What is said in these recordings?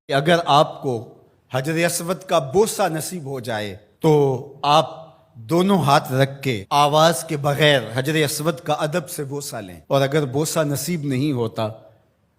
کہ اگر آپ کو حجر اسود کا بوسہ نصیب ہو جائے تو آپ دونوں ہاتھ رکھ کے آواز کے بغیر حجر اسود کا ادب سے بوسہ لیں، اور اگر بوسہ نصیب نہیں ہوتا،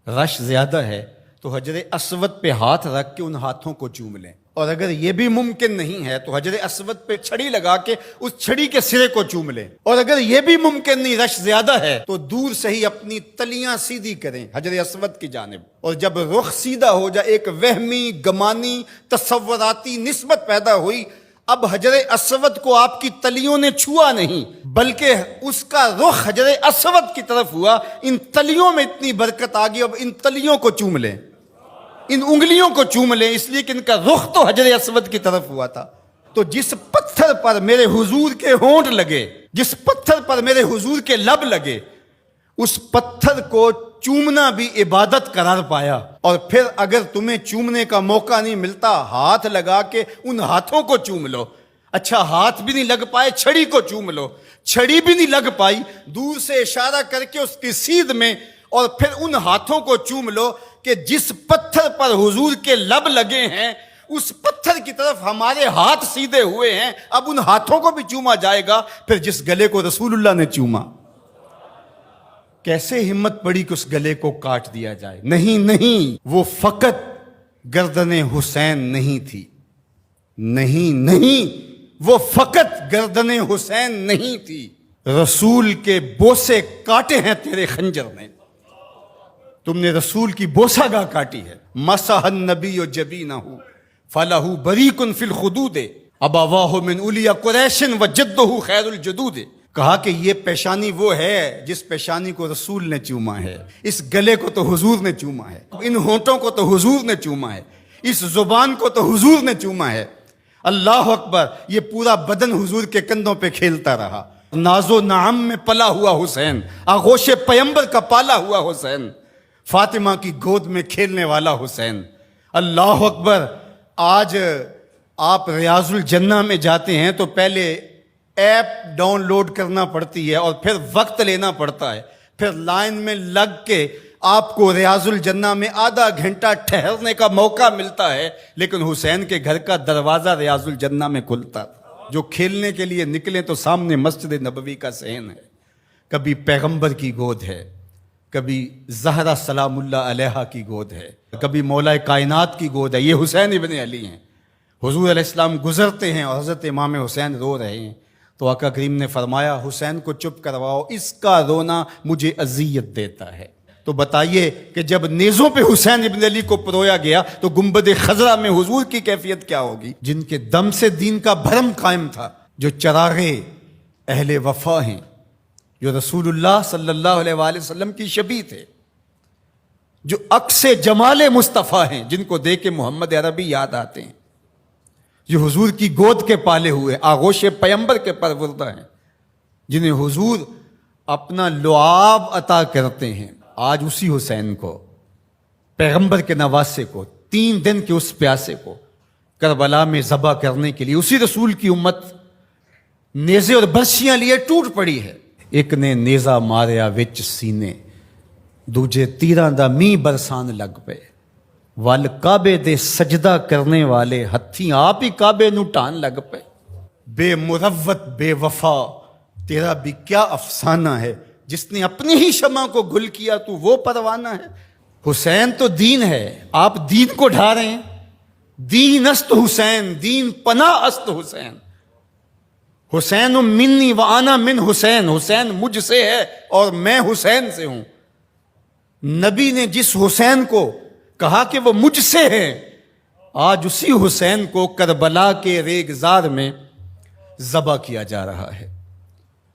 رش زیادہ ہے، تو حجر اسود پہ ہاتھ رکھ کے ان ہاتھوں کو چوم لیں، اور اگر یہ بھی ممکن نہیں ہے تو حجر اسود پہ چھڑی لگا کے اس چھڑی کے سرے کو چوم لیں، اور اگر یہ بھی ممکن نہیں، رش زیادہ ہے، تو دور سے ہی اپنی تلیاں سیدھی کریں حجر اسود کی جانب، اور جب رخ سیدھا ہو جائے، ایک وہمی گمانی تصوراتی نسبت پیدا ہوئی، اب حجر اسود کو آپ کی تلیوں نے چھوا نہیں بلکہ اس کا رخ حجر اسود کی طرف ہوا، ان تلیوں میں اتنی برکت آ گئی، اب ان تلیوں کو چوم لیں، ان انگلیوں کو چوم لیں، اس لیے کہ ان کا رخ تو حجر اسود کی طرف ہوا تھا۔ تو جس پتھر پر میرے حضور کے ہونٹ لگے، جس پتھر پر میرے حضور کے لب لگے، اس پتھر کو چومنا بھی عبادت قرار پایا، اور پھر اگر تمہیں چومنے کا موقع نہیں ملتا، ہاتھ لگا کے ان ہاتھوں کو چوم لو۔ اچھا ہاتھ بھی نہیں لگ پائے، چھڑی کو چوم لو، چھڑی بھی نہیں لگ پائی، دور سے اشارہ کر کے اس کی سیدھ میں، اور پھر ان ہاتھوں کو چوم لو کہ جس پتھر پر حضور کے لب لگے ہیں اس پتھر کی طرف ہمارے ہاتھ سیدھے ہوئے ہیں، اب ان ہاتھوں کو بھی چوما جائے گا۔ پھر جس گلے کو رسول اللہ نے چوما، کیسے ہمت پڑی کہ اس گلے کو کاٹ دیا جائے؟ نہیں، وہ فقط گردن حسین نہیں تھی، نہیں، وہ فقط گردن حسین نہیں تھی، رسول کے بوسے کاٹے ہیں تیرے خنجر نے، تم نے رسول کی بوسہ گاہ کاٹی ہے۔ مسح النبی جبینہ فلہ بریق فی الخدود ابواہ من اولیاء قریش وجدہ خیر الجدود۔ کہا کہ یہ پیشانی وہ ہے جس پیشانی کو رسول نے چوما ہے، اس گلے کو تو حضور نے چوما ہے، ان ہونٹوں کو تو حضور نے چوما ہے، اس زبان کو تو حضور نے چوما ہے۔ اللہ اکبر! یہ پورا بدن حضور کے کندھوں پہ کھیلتا رہا۔ ناز و نعم میں پلا ہوا حسین، آغوش پیمبر کا پالا ہوا حسین، فاطمہ کی گود میں کھیلنے والا حسین۔ اللہ اکبر! آج آپ ریاض الجنہ میں جاتے ہیں تو پہلے ایپ ڈاؤن لوڈ کرنا پڑتی ہے، اور پھر وقت لینا پڑتا ہے، پھر لائن میں لگ کے آپ کو ریاض الجنہ میں آدھا گھنٹہ ٹھہرنے کا موقع ملتا ہے، لیکن حسین کے گھر کا دروازہ ریاض الجنہ میں کھلتا تھا۔ جو کھیلنے کے لیے نکلے تو سامنے مسجد نبوی کا صحن ہے، کبھی پیغمبر کی گود ہے، کبھی زہرا سلام اللہ علیہا کی گود ہے، کبھی مولا کائنات کی گود ہے۔ یہ حسین ابن علی ہیں۔ حضور علیہ السلام گزرتے ہیں اور حضرت امام حسین رو رہے ہیں، تو آقا کریم نے فرمایا حسین کو چپ کرواؤ، اس کا رونا مجھے اذیت دیتا ہے۔ تو بتائیے کہ جب نیزوں پہ حسین ابن علی کو پرویا گیا تو گنبد خضرا میں حضور کی کیفیت کیا ہوگی؟ جن کے دم سے دین کا بھرم قائم تھا، جو چراغے اہل وفا ہیں، جو رسول اللہ صلی اللہ علیہ وآلہ وسلم کی شبیہ تھے، جو عکس جمال مصطفیٰ ہیں، جن کو دیکھ کے محمد عربی یاد آتے ہیں، جو حضور کی گود کے پالے ہوئے، آغوش پیمبر کے پروردہ ہیں، جنہیں حضور اپنا لعاب عطا کرتے ہیں۔ آج اسی حسین کو، پیغمبر کے نواسے کو، 3 دن کے اس پیاسے کو کربلا میں ذبح کرنے کے لیے اسی رسول کی امت نیزے اور برچیاں لیے ٹوٹ پڑی ہے۔ ایک نے نیزا ماریا وچ سینے، دوجے تیراں دا می برسان لگ پے، ول کعبے دے سجدہ کرنے والے ہتھی آپ ہی کعبے نو ٹان لگ پے۔ بے مروت بے وفا تیرا بھی کیا افسانہ ہے، جس نے اپنی ہی شمع کو گل کیا تو وہ پروانہ ہے۔ حسین تو دین ہے، آپ دین کو ڈھا رہے ہیں۔ دین است حسین، دین پناہ است حسین، حسین منی و انا من حسین، حسین مجھ سے ہے اور میں حسین سے ہوں۔ نبی نے جس حسین کو کہا کہ وہ مجھ سے ہے، آج اسی حسین کو کربلا کے ریگزار میں ذبح کیا جا رہا ہے۔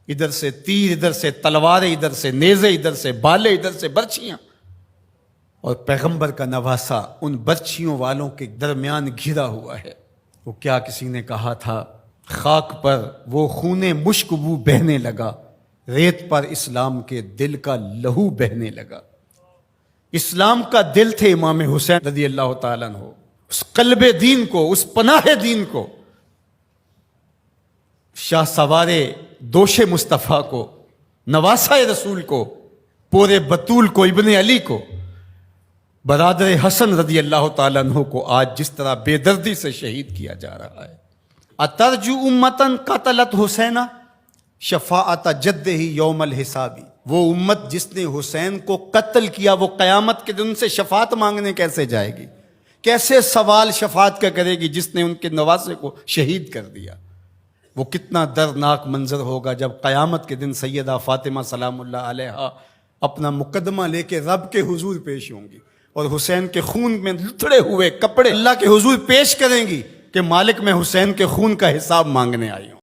ادھر سے تیر، ادھر سے تلواریں، ادھر سے نیزے، ادھر سے بالے، ادھر سے برچیاں، اور پیغمبر کا نواسا ان برچیوں والوں کے درمیان گھرا ہوا ہے۔ وہ کیا کسی نے کہا تھا، خاک پر وہ خون مشک بو بہنے لگا، ریت پر اسلام کے دل کا لہو بہنے لگا۔ اسلام کا دل تھے امام حسین رضی اللہ تعالیٰ عنہ، اس قلب دین کو، اس پناہ دین کو، شاہ سوارے دوش مصطفیٰ کو، نواسہ رسول کو، پورے بطول کو، ابن علی کو، برادر حسن رضی اللہ تعالیٰ عنہ کو آج جس طرح بے دردی سے شہید کیا جا رہا ہے. اترجو امتن قتلت حسینہ شفاعت جد ہی یوم الحسابی. وہ امت جس نے حسین کو قتل کیا وہ قیامت کے دن سے شفاعت مانگنے کیسے جائے گی؟ کیسے سوال شفاعت کا کرے گی جس نے ان کے نواسے کو شہید کر دیا؟ وہ کتنا دردناک منظر ہوگا جب قیامت کے دن سیدہ فاطمہ سلام اللہ علیہا اپنا مقدمہ لے کے رب کے حضور پیش ہوں گی اور حسین کے خون میں لتڑے ہوئے کپڑے اللہ کے حضور پیش کریں گی کہ مالک میں حسین کے خون کا حساب مانگنے آئی ہوں.